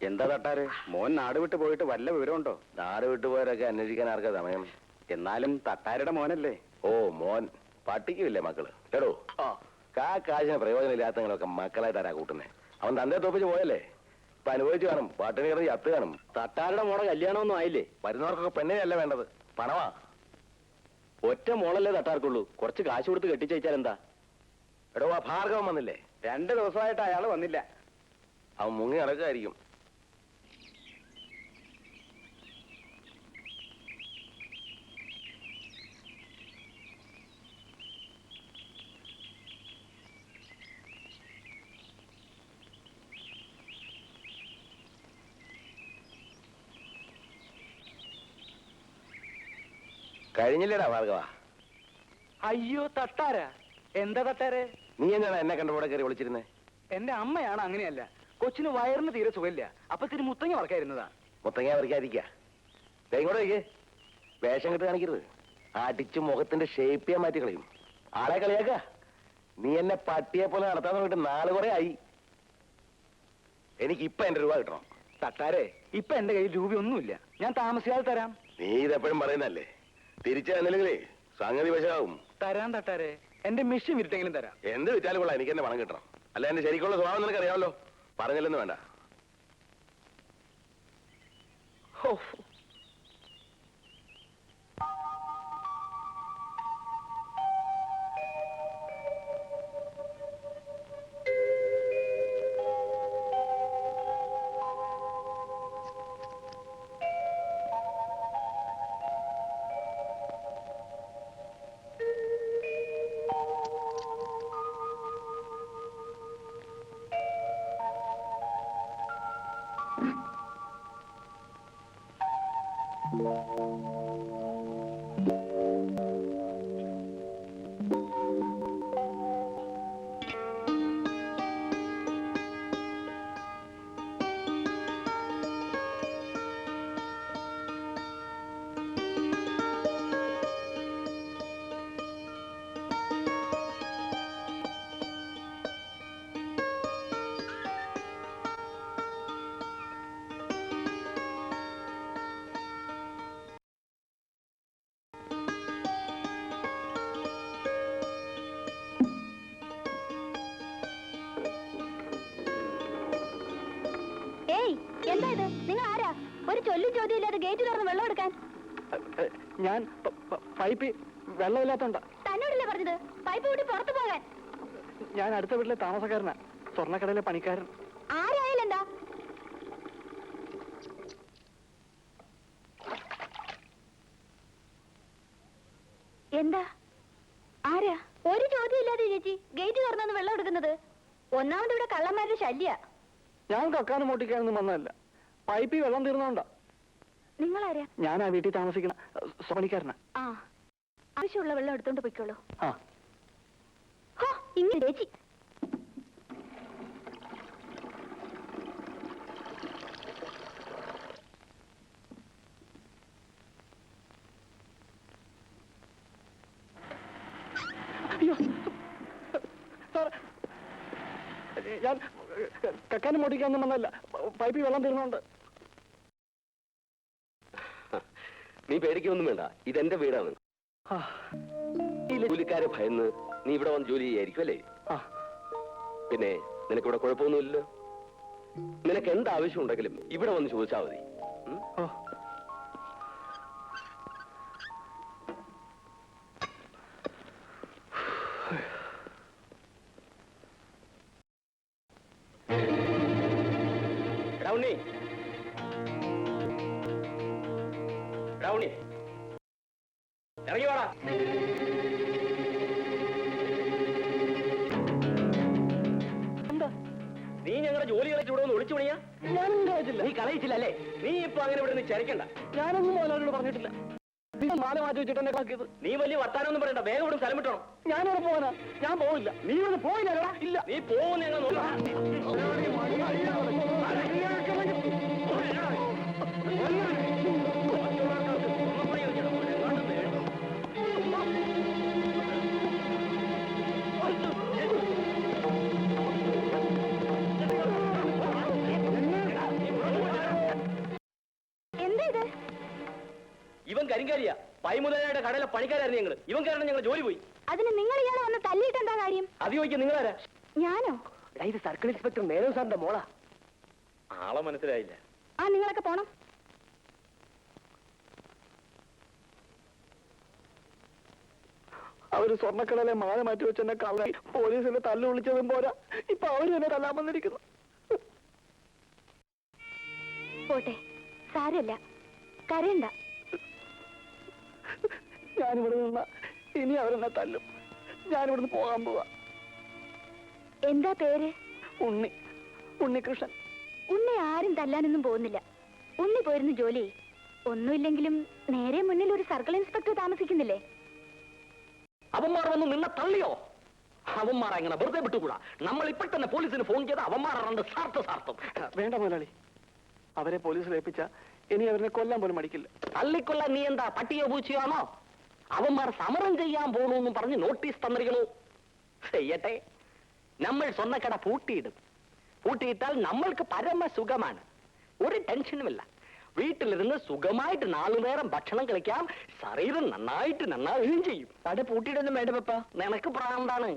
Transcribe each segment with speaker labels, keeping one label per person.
Speaker 1: എന്താ തട്ടാര്? മോൻ നാട് വിട്ട് പോയിട്ട് വല്ല വിവരമുണ്ടോ?
Speaker 2: നാട് വിട്ടുപോയവരൊക്കെ അന്വേഷിക്കാൻ ആർക്കാ സമയം?
Speaker 1: എന്നാലും തട്ടാരുടെ മോനല്ലേ?
Speaker 2: ഓ മോൻ, പട്ടിക്കുമില്ലേ മക്കള്? എടോ കാശിന് പ്രയോജനമില്ലാത്തങ്ങളൊക്കെ മക്കളായിട്ട് ആരാ കൂട്ടുന്നേ? അവൻ തന്റെ തോപ്പിച്ച് പോയല്ലേ, ഇപ്പൊ അനുഭവിച്ചു കാണും, പാട്ടിന് കിടന്ന് ചത്ത് കാണും.
Speaker 1: തട്ടാരുടെ മോളെ കല്യാണമൊന്നും ആയില്ലേ?
Speaker 2: വരുന്നവർക്കൊക്കെ പെണ്ണിനല്ല വേണ്ടത്, പണമാ.
Speaker 1: ഒറ്റ മോളല്ലേ തട്ടാർക്കുള്ളൂ, കുറച്ച് കാശ് കൊടുത്ത് കെട്ടിച്ചയച്ചാൽ എന്താ?
Speaker 2: എടോ ആ ഭാർഗവൻ വന്നില്ലേ?
Speaker 1: 2 ദിവസമായിട്ട് അയാൾ വന്നില്ല.
Speaker 2: അവൻ മുങ്ങി നടക്കുകയായിരിക്കും. കഴിഞ്ഞില്ലേടാ ഭാർഗവ?
Speaker 3: അയ്യോ തട്ടാരാ? എന്താ തട്ടാരെ?
Speaker 2: നീ എന്താണ് എന്നെ കണ്ടുകൂടെ കയറി വിളിച്ചിരുന്നേ?
Speaker 3: എന്റെ അമ്മയാണ്. അങ്ങനെയല്ല, കൊച്ചിന് വയറിന് തീരെ സുഖമില്ല, അപ്പൊ ഇത്തിരി മുത്തങ്ങ വറക്കായിരുന്നതാ.
Speaker 2: മുത്തങ്ങ പറിക്കാതിരിക്കാ. ഇങ്ങോട്ട് വയ്ക്കേ, വേഷം കെട്ട് കാണിക്കരുത്. അടിച്ച് മുഖത്തിന്റെ ഷേപ്പ് ചെയ്യാൻ മാറ്റി കളയും. ആളെ കളിയാക്ക. നീ എന്നെ പട്ടിയെ പോലെ നടത്താൻ നോക്കിട്ട് 4 കുറെ ആയി. എനിക്കിപ്പൊ എന്റെ രൂപ കിട്ടണം.
Speaker 3: തട്ടാരെ, ഇപ്പൊ എന്റെ കയ്യിൽ രൂപയൊന്നുമില്ല, ഞാൻ താമസിയാതെ തരാം.
Speaker 2: നീ ഇതെപ്പോഴും പറയുന്നല്ലേ, തിരിച്ചു തന്നില്ലെങ്കിലേ സംഗതി വശമാവും.
Speaker 3: തരാം തട്ടാരെ, എന്റെ മിഷ്യൻ വിരിട്ടെങ്കിലും തരാം.
Speaker 2: എന്ത് വിറ്റാലും കൊള്ളാം, എനിക്ക് എന്നെ പണം കിട്ടണം. അല്ല എന്റെ ശരിക്കുള്ള സ്വഭാവം നിനക്ക് അറിയാമല്ലോ, പറഞ്ഞില്ലെന്ന് വേണ്ട.
Speaker 4: എന്താ ഇത്? നിങ്ങൾ ആരാ? ഒരു ചൊല്ലും ചോദ്യം ഇല്ലാതെ ഗേറ്റ് തുറന്ന് വെള്ളം എടുക്കാൻ?
Speaker 3: ഞാൻ പൈപ്പ് വെള്ളമില്ലാത്തോണ്ടാ.
Speaker 4: തന്നോടല്ലേ പറഞ്ഞത് പൈപ്പ് കൂട്ടി പുറത്തു പോകാൻ?
Speaker 3: ഞാൻ അടുത്ത വീട്ടിലെ താമസക്കാരനാ, സ്വർണ്ണക്കടയിലെ പണിക്കാരൻ.
Speaker 4: ആരായാലും എന്താ? എന്താ? ആരാ? ഒരു ചോദ്യം ഇല്ലാതെ ചേച്ചി ഗേറ്റ് തുറന്നു വെള്ളം എടുക്കുന്നത്? ഒന്നാമത് ഇവിടെ കള്ളന്മാരുടെ ശല്യ.
Speaker 3: ഞാൻ കക്കാനും മോട്ടിക്കാനൊന്നും വന്നതല്ല, പൈപ്പിൽ വെള്ളം തീർന്നോണ്ടാ.
Speaker 4: നിങ്ങളാരാ?
Speaker 3: ഞാൻ ആ വീട്ടിൽ താമസിക്കണ പണിക്കാരനാ.
Speaker 4: ആ, ആവശ്യമുള്ള വെള്ളം എടുത്തോണ്ട് പോയിക്കോളൂ.
Speaker 3: ആ
Speaker 4: ഇങ്ങനെ ചേച്ചി.
Speaker 3: അയ്യോ സാർ, ഞാൻ കക്കാനും മോട്ടിക്കാനൊന്നും വന്നതല്ല, പൈപ്പിൽ വെള്ളം തീർന്നോണ്ട്.
Speaker 1: നീ പേടിക്കൊന്നും വേണ്ട, ഇതെന്റെ വീടാണ്. ജോലിക്കാരെ ഭയന്ന് നീ ഇവിടെ വന്ന് ജോലി ചെയ്യായിരിക്കും അല്ലേ? പിന്നെ നിനക്കിവിടെ കുഴപ്പമൊന്നുമില്ലല്ലോ. നിനക്ക് എന്താവശ്യം ഉണ്ടെങ്കിലും ഇവിടെ വന്ന് ചോദിച്ചാൽ മതി. ഇറങ്ങി വാടാ. നീ ഞങ്ങളുടെ ജോലി കളിച്ച് ഇവിടെ ഒന്ന് ഒളിച്ചു പണിയാ?
Speaker 3: ഞാനൊന്നും കളയിച്ചില്ല.
Speaker 1: നീ കളയിച്ചില്ല അല്ലേ? നീ ഇപ്പൊ അങ്ങനെ ഇവിടെ നിന്ന് ചരക്കണ്ട.
Speaker 3: ഞാനൊന്നും മോനോട് പറഞ്ഞിട്ടില്ല. മാല മാറ്റി വെച്ചിട്ട് എന്നെ കളക്കിയത്.
Speaker 1: നീ വലിയ വർത്താനൊന്നും പറയണ്ട, വേഗം ഇവിടെ സ്ഥലം വിട്ടണം.
Speaker 3: ഞാനിവിടെ പോവാനാ. ഞാൻ പോവില്ല.
Speaker 1: നീ ഇവിടെ പോയില്ല?
Speaker 3: ഇല്ല.
Speaker 1: നീ പോകുന്ന ഞങ്ങൾ നോക്കാം.
Speaker 4: എന്താ ഇത്?
Speaker 1: ഇവൻ കരിങ്കാരിയാ. പൈമുതലായുടെ കടയിലെ പണിക്കാരായിരുന്നു ഞങ്ങള്. ഇവൻ കാരണം ഞങ്ങൾ ജോലി പോയി.
Speaker 4: അതിന് നിങ്ങൾ ഇയാളെ വന്ന് തല്ലിയിട്ട് എന്താ കാര്യം?
Speaker 1: അത് ചോദിക്കാൻ നിങ്ങളാരാ?
Speaker 4: ഞാനോ?
Speaker 2: ഇത് സർക്കിൾ ഇൻസ്പെക്ടർ മേനോ സാറിന്റെ മോളാ.
Speaker 1: ആളെ മനസ്സിലായില്ല.
Speaker 4: ആ, നിങ്ങളൊക്കെ പോണം.
Speaker 3: അവര് സ്വർണ്ണക്കടയിലെ മാല മാറ്റി വെച്ചെന്നെ കള്ളി പോലീസിനെ തല്ലു വിളിച്ചതും പോരാ, ഇപ്പൊ അവര് തന്നെ തല്ലാൻ വന്നിരിക്കുന്നു.
Speaker 4: പോട്ടെ, സാരമില്ല, കരയണ്ട.
Speaker 3: ഞാനിവിടെ നിന്ന ഇനി അവരെന്നെ തല്ലും. ഞാനിവിടുന്ന് പോകാൻ പോവാ.
Speaker 4: എന്താ പേര്?
Speaker 3: ഉണ്ണികൃഷ്ണൻ.
Speaker 4: ഉണ്ണി ആരും തല്ലാനൊന്നും പോകുന്നില്ല. ഉണ്ണി പോയിരുന്നു ജോലി. ഒന്നുമില്ലെങ്കിലും നേരെ മുന്നിൽ ഒരു സർക്കിൾ ഇൻസ്പെക്ടർ താമസിക്കുന്നില്ലേ?
Speaker 1: അവന്മാർ വന്ന് നിന്നെ തള്ളിയോ? അവന്മാർ അങ്ങനെ വെറുതെ വിട്ടുകൂടാ. നമ്മൾ ഇപ്പോൾ തന്നെ പോലീസിന് ഫോൺ ചെയ്ത് അവന്മാരുടെ സാർത്ഥം.
Speaker 3: വേണ്ട മുതലാളി, അവരെ പോലീസിൽ ഏൽപ്പിച്ച ഇനി അവരെ കൊല്ലാൻ പോലും മടിക്കില്ല.
Speaker 1: തള്ളിക്കൊല്ലാൻ നീ എന്താ പട്ടിയോ പൂച്ചയാണോ? അവന്മാർ സമരം ചെയ്യാൻ പോകണമെന്നും പറഞ്ഞ് നോട്ടീസ് തന്നിരിക്കണു. ചെയ്യട്ടെ, നമ്മൾ സ്വർണ്ണക്കട പൂട്ടിയിടും. പൂട്ടിയിട്ടാൽ നമ്മൾക്ക് പരമസുഖമാണ്. ഒരു ടെൻഷനുമില്ല. വീട്ടിലിരുന്ന് സുഖമായിട്ട് 4 നേരം ഭക്ഷണം കഴിക്കാം. ശരീരം നന്നാവുകയും ചെയ്യും.
Speaker 3: കട പൂട്ടിയിടൊന്നും വേണ്ട പപ്പ.
Speaker 1: നിനക്ക് പ്രാന്താണ്.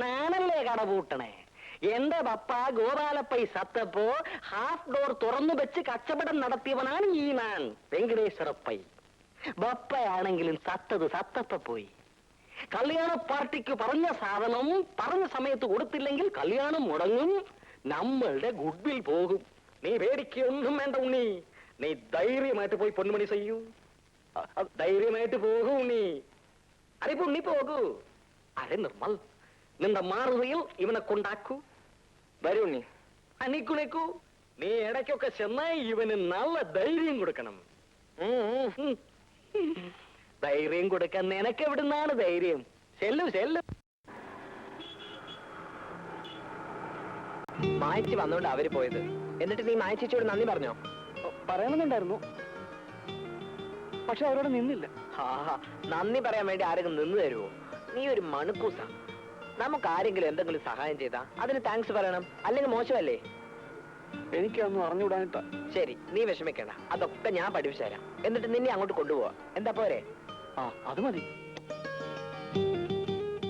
Speaker 1: ഞാനല്ലേ കട പൂട്ടണേ. എന്റെ പപ്പ ഗോപാലപ്പൈ സത്തപ്പോ ഹാഫ് ഡോർ തുറന്നു വെച്ച് കച്ചവടം നടത്തിയവനാണ് ഈ ഞാൻ, വെങ്കടേശ്വരപ്പൈ. ബപ്പയാണെങ്കിലും സത്തപ്പ പോയി. കല്യാണ പാർട്ടിക്ക് പറഞ്ഞ സാധനം പറഞ്ഞ സമയത്ത് കൊടുത്തില്ലെങ്കിൽ കല്യാണം മുടങ്ങും. നമ്മളുടെ ഗുഡ്വിൽ പോകും. നീ പേടിക്കൊന്നും വേണ്ട ഉണ്ണി. നീ ധൈര്യമായിട്ട് പോയി പൊന്നുമണി ചെയ്യൂ. ധൈര്യമായിട്ട് പോകൂ ഉണ്ണി. അറിയിപ്പോ ഉണ്ണി പോകൂ. അരെ നിർമ്മൽ, നിന്റെ മാറുകയിൽ ഇവനെ കൊണ്ടാക്കൂ.
Speaker 2: വരൂ ഉണ്ണി.
Speaker 1: അനിക്കുണിക്കൂ. നീ ഇടയ്ക്കൊക്കെ ചെന്നായി ഇവന് നല്ല ധൈര്യം കൊടുക്കണം. ധൈര്യം കൊടുക്കാൻ നിനക്ക് എവിടുന്നാണ് ധൈര്യം? ചെല്ലു.
Speaker 3: മായച്ചി വന്നോണ്ട് അവര് പോയത്. എന്നിട്ട് നീ മായച്ചിയോട് നന്ദി പറഞ്ഞോ?
Speaker 2: പറയണമെന്നുണ്ടായിരുന്നു, പക്ഷെ അവരോട് നിന്നില്ല.
Speaker 3: നന്ദി പറയാൻ വേണ്ടി ആരെങ്കിലും നിന്ന് തരുമോ? നീ ഒരു മണുക്കൂസ. നമുക്ക് ആരെങ്കിലും എന്തെങ്കിലും സഹായം ചെയ്താ അതിന് താങ്ക്സ് പറയണം, അല്ലെങ്കിൽ മോശമല്ലേ?
Speaker 2: എനിക്കൊന്നും അറിഞ്ഞുകൂടാനിട്ടാ.
Speaker 3: ശരി, നീ വിഷമിക്കണ്ട. അതൊക്കെ ഞാൻ പഠിപ്പിച്ചു തരാം. എന്നിട്ട് നിന്നെ അങ്ങോട്ട് കൊണ്ടുപോവാ. എന്താ പോരെ?
Speaker 2: അത് മതി.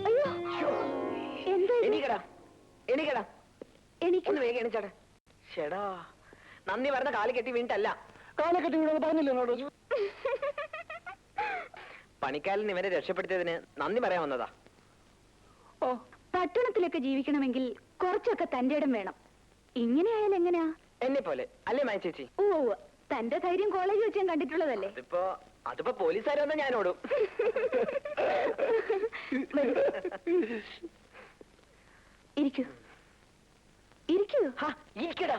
Speaker 4: അയ്യോ, എന്താ ഇത്?
Speaker 3: എണീക്കടാ. ഒന്ന് വേഗം എണിച്ചാട്ടെ. ചേടാ, നന്ദി പറഞ്ഞ കാല് കെട്ടി വീണിട്ടല്ല.
Speaker 2: കാലെ കെട്ടി വീണെന്ന് പറഞ്ഞില്ല എന്നോട്.
Speaker 3: പണിക്കാരൻ ഇവരെ രക്ഷപ്പെടുത്തിയതിന് നന്ദി പറയാൻ വന്നതാ.
Speaker 4: പട്ടണത്തിലൊക്കെ ജീവിക്കണമെങ്കിൽ കുറച്ചൊക്കെ തന്റെ ഇടം വേണം. ഇങ്ങനെയായാൽ എങ്ങനെയാ?
Speaker 3: എന്നെ പോലെ അല്ലേ മായ ചേച്ചി?
Speaker 4: ഓ, തന്റെ ധൈര്യം കോളേജ് വെച്ച് ഞാൻ കണ്ടിട്ടുള്ളതല്ലേ.
Speaker 3: അതിപ്പോ പോലീസുകാർ വന്നാൽ ഞാൻ ഓടും.
Speaker 4: ഇരിക്കൂ.
Speaker 3: ഇരിക്കടാ.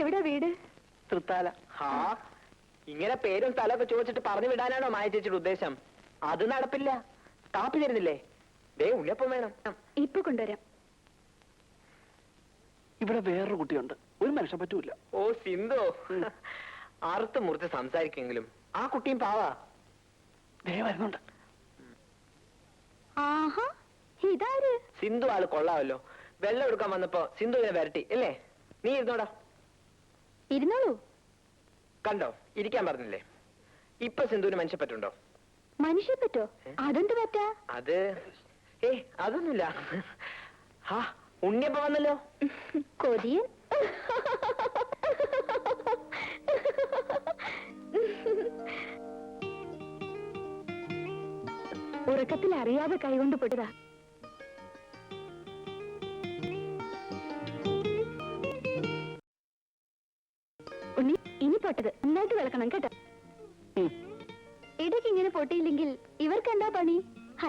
Speaker 4: എവിടെ വീട്?
Speaker 3: തൃത്താല. ഇങ്ങനെ പേരും സ്ഥലമൊക്കെ ചോദിച്ചിട്ട് പറഞ്ഞു വിടാനാണോ മായ ചേച്ചിയുടെ ഉദ്ദേശം? അത് നടപ്പില്ല. കാപ്പി തരുന്നില്ലേ? ദേ ഉള്ളിയപ്പം വേണം.
Speaker 4: ഇപ്പൊ കൊണ്ടുവരാം.
Speaker 2: ഇവിടെ വേറൊരു കുട്ടിയുണ്ട്, ഒരു മനുഷ്യൻ പറ്റൂല.
Speaker 3: ഓ സിന്ധു, അറുത്ത് മുറിച്ച് സംസാരിക്കെങ്കിലും ആ കുട്ടിയും പാവാ.
Speaker 2: വരുന്നുണ്ട്.
Speaker 4: ആഹാ, ഇതാര്?
Speaker 3: സിന്ധു ആള് കൊള്ളാമല്ലോ. വെള്ളം എടുക്കാൻ വന്നപ്പോ സിന്ധുവിനെ വരട്ടി അല്ലേ? നീ ഇരുന്നോടാ.
Speaker 4: ഇരുന്നോളൂ.
Speaker 3: കണ്ടോ, ഇരിക്കാൻ പറഞ്ഞില്ലേ? ഇപ്പൊ സിന്ധുവിന് മനുഷ്യപ്പറ്റുണ്ടോ?
Speaker 4: മനുഷ്യപ്പറ്റോ? അതെന്ത് പറ്റാ?
Speaker 3: അത് അതൊന്നുമില്ല. ഉണ്ണിയപ്പ വന്നല്ലോ.
Speaker 4: കൊതിയൻ. ഉറക്കത്തിൽ അറിയാതെ കൈകൊണ്ട് പൊട്ടതാ. ഉണ്ണി, ഇനി പൊട്ടത് നന്നായിട്ട് വിളക്കണം കേട്ടോ. ഇടയ്ക്ക് ഇങ്ങനെ പൊട്ടിയില്ലെങ്കിൽ ഇവർക്ക് എന്താ പണി?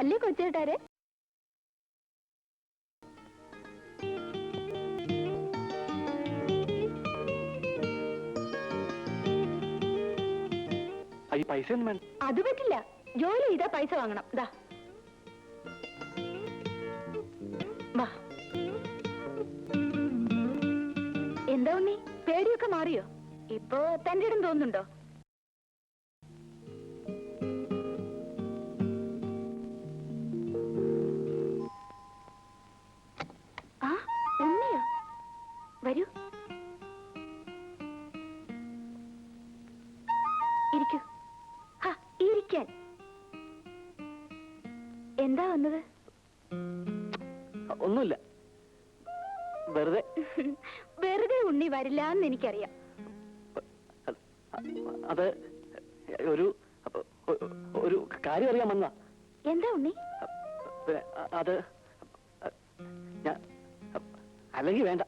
Speaker 4: അല്ലേ കൊച്ചേട്ടാരെ?
Speaker 2: പൈസ ഒന്നും വേണ്ട.
Speaker 4: അത് പറ്റില്ല. ജോലി ചെയ്താ പൈസ വാങ്ങണം. ദാ വാ. എന്താ ഉണ്ണി, പേടിയൊക്കെ മാറിയോ? ഇപ്പോ തന്റെ ഇടം തോന്നുന്നുണ്ടോ? ഇരിക്കൂ. ഹാ, ഇരിക്കാൻ. എന്താ വന്നത്?
Speaker 1: ഒന്നുമില്ല, വെറുതെ.
Speaker 4: വെറുതെ ഉണ്ണി വരില്ല എന്ന് എനിക്കറിയാം.
Speaker 1: അത് ഒരു ഒരു കാര്യം അറിയാൻ വന്നാ.
Speaker 4: എന്താ ഉണ്ണി?
Speaker 1: അത് ഞാൻ അല്ലെങ്കിൽ വേണ്ട.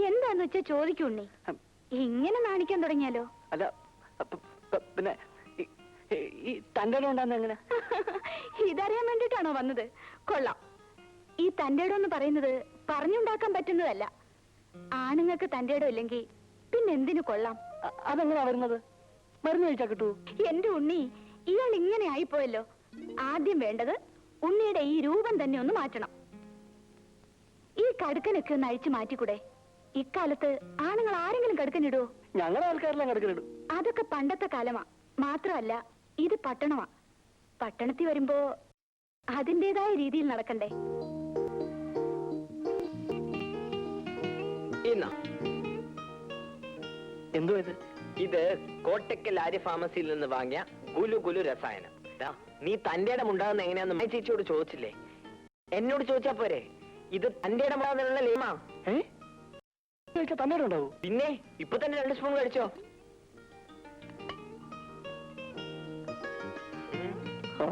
Speaker 4: എന്താന്ന് വെച്ചാ ചോദിക്കൂ ഉണ്ണി. ഇങ്ങനെ നാണിക്കാൻ തുടങ്ങിയാലോ?
Speaker 1: അല്ല, പിന്നെ ഈ തൻ്റെ ഉണ്ടാകുന്ന എങ്ങനെ?
Speaker 4: ഇതറിയാൻ വേണ്ടിട്ടാണോ വന്നത്? കൊള്ളാം. ഈ തന്റെ ഇടം എന്ന് പറയുന്നത് പറഞ്ഞുണ്ടാക്കാൻ പറ്റുന്നതല്ല. ആണുങ്ങൾക്ക് തന്റെ ഇടം ഇല്ലെങ്കിൽ പിന്നെ എന്തിനു കൊള്ളാം?
Speaker 1: അതെങ്ങനെയാ വരുന്നത്? മരുന്ന് കഴിച്ചാ കിട്ടൂ?
Speaker 4: എന്റെ ഉണ്ണി, ഇയാൾ ഇങ്ങനെ ആയിപ്പോയല്ലോ. ആദ്യം വേണ്ടത് ഉണ്ണിയുടെ ഈ രൂപം തന്നെ ഒന്ന് മാറ്റണം. ഈ കടുക്കനൊക്കെ ഒന്ന് അഴിച്ചു മാറ്റിക്കൂടെ? ഇക്കാലത്ത് ആണുങ്ങൾ ആരെങ്കിലും കടുക്കനിടുവോ?
Speaker 1: ഞങ്ങളെ ആൾക്കാരെല്ലാം കടുക്കനിടും.
Speaker 4: അതൊക്കെ പണ്ടത്തെ കാലമാ. മാത്രമല്ല, ഇത് പട്ടണമാ. പട്ടണത്തിൽ വരുമ്പോ അതിൻ്റെതായ രീതിയിൽ നടക്കണ്ടേ?
Speaker 1: എന്തോ ഇത്?
Speaker 3: ഇത് കോട്ടക്കൽ ആര്യ ഫാർമസിയിൽ നിന്ന് വാങ്ങിയ ഗുലു ഗുലു രസായനം. നീ തന്റെ ഇടം ഉണ്ടാകുന്ന എങ്ങനെയാന്ന് മായ ചേച്ചിയോട് ചോദിച്ചില്ലേ? എന്നോട് ചോദിച്ചാ പോരെ? ഇത് തന്റെ ഇടം ഉണ്ടാകുന്ന ലേമാ.
Speaker 1: തന്നെ ഉണ്ടാവൂ?
Speaker 3: പിന്നെ ഇപ്പൊ തന്നെ 2 സ്പൂൺ കഴിച്ചോ.
Speaker 1: ആ